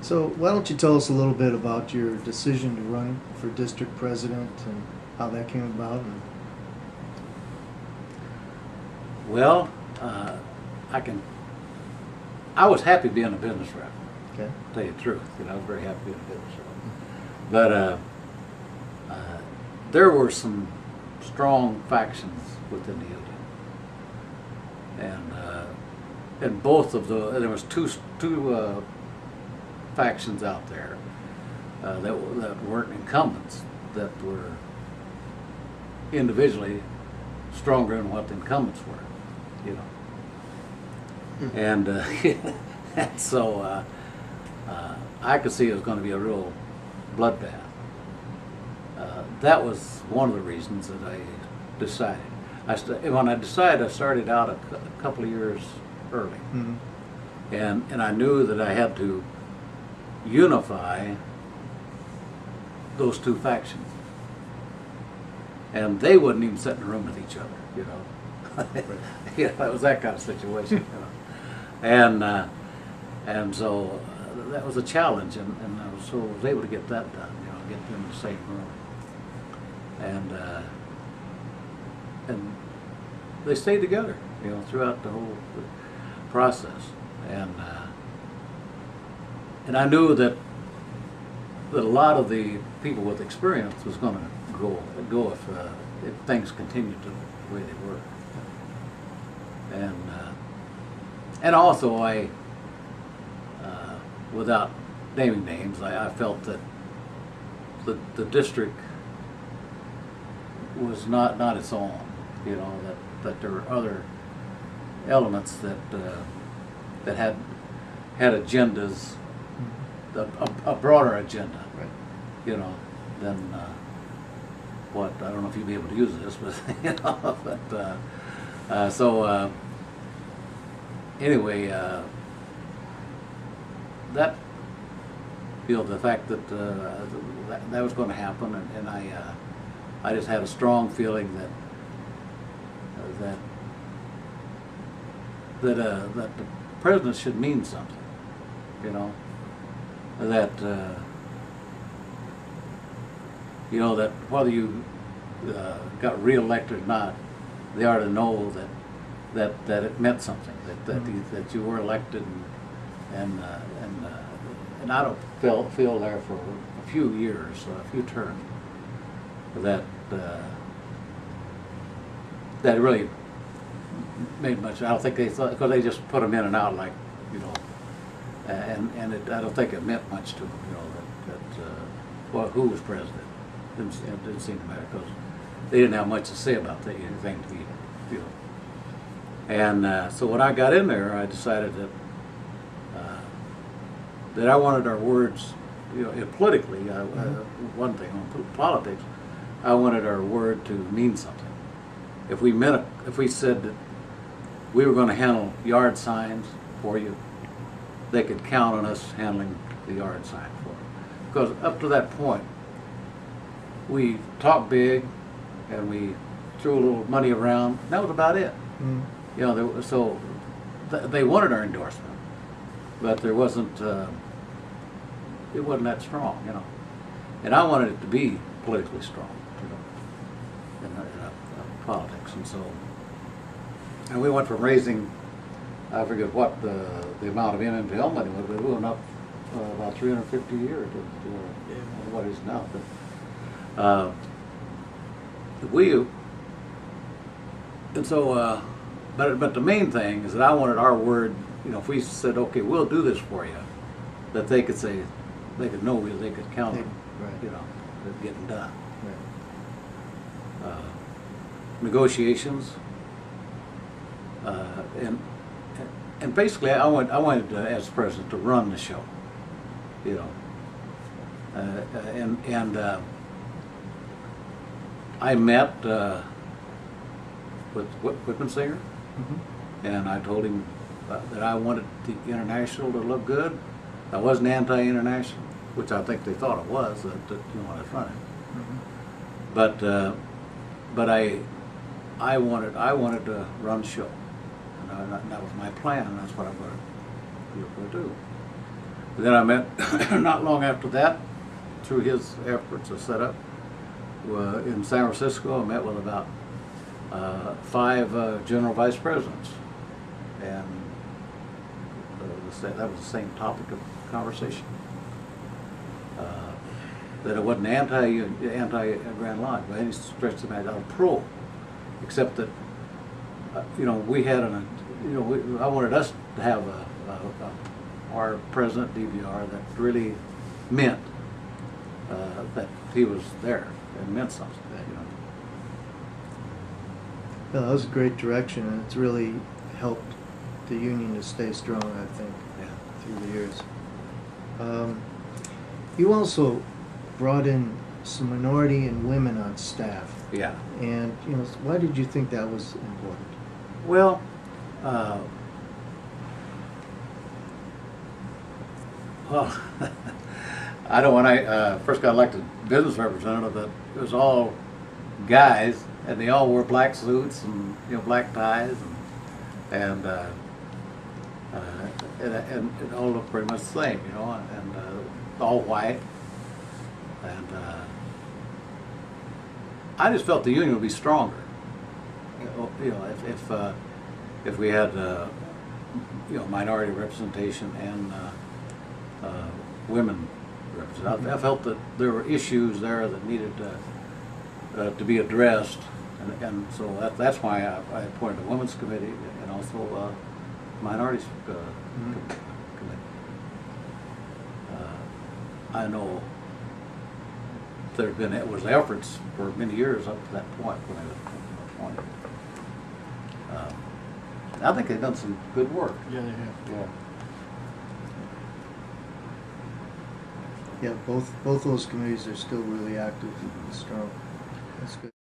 So why don't you tell us a little bit about your decision to run for district president and how that came about? Well, I was happy being a business rep, Okay. to tell you the truth. I was very happy being a business rep. But there were some strong factions within the union. And both of there was two factions out there that weren't incumbents, that were individually stronger than what the incumbents were, And, and so I could see it was going to be a real bloodbath. That was one of the reasons that I decided. When I decided, I started out a couple of years early. Mm-hmm. And I knew that I had to unify those two factions. And they wouldn't even sit in a room with each other, It was that kind of situation, And so that was a challenge, and I was able to get that done, get them in the same room. And they stayed together, throughout the whole process. And I knew that a lot of the people with experience was going to go if things continued the way they were. And also without naming names, I felt that the district was not its own, that there were other elements that had agendas, a broader agenda, Right. Than what, I don't know if you'd be able to use this, but anyway, that, the fact that that was going to happen, and I just had a strong feeling that the president should mean something, that that whether you got reelected or not, they ought to know that it meant something, that you were elected, and I don't feel there for a few years, a few terms, that really made much. I don't think they thought, because they just put them in and out, like, and I don't think it meant much to them, who was president. It didn't seem to matter, because they didn't have much to say about anything to be, And so when I got in there, I decided that I wanted our words, politically, one thing on politics, I wanted our word to mean something. If we said that we were going to handle yard signs for you, they could count on us handling the yard sign for them. Because up to that point, we talked big, and we threw a little money around. That was about it. Mm-hmm. So they wanted our endorsement, but there wasn't. It wasn't that strong, And I wanted it to be politically strong, in politics, and we went from raising, I forget what the amount of MMPL money was, but we went up about 350 a year to what it is now. But the main thing is that I wanted our word, if we said, okay, we'll do this for you, that they could say, they could know, they could count on, Right. it getting done. Right. Negotiations, and basically I wanted as president to run the show, I met with Whitman Singer, Mm-hmm. and I told him that I wanted the international to look good. I wasn't anti-international, which I think they thought it was, that I was running. Mm-hmm. But I wanted to run the show, and that was my plan, and that's what I'm going to do. Then I met, not long after that, through his efforts to set up, in San Francisco, I met with about 5 general vice presidents. And that was the same topic of conversation. That it wasn't anti-Grand Lodge by any stretch of the imagination, pro, except that, we had I wanted us to have our president, DVR, that really meant that he was there and meant something. Well, that was a great direction, and it's really helped the union to stay strong, I think, through the years. You also brought in some minority and women on staff. Yeah. And, why did you think that was important? Well, I know when I first got elected business representative, that it was all guys, and they all wore black suits and black ties, and it all looked pretty much the same, and all white, and I just felt the union would be stronger, if we had minority representation and women representation. I felt that there were issues there that needed to be addressed, and so that's why I appointed a women's committee and also minorities committee. I know there was efforts for many years up to that point when I was appointed. I think they've done some good work. Yeah, they have. Yeah. Yeah, both those committees are still really active and strong. That's good.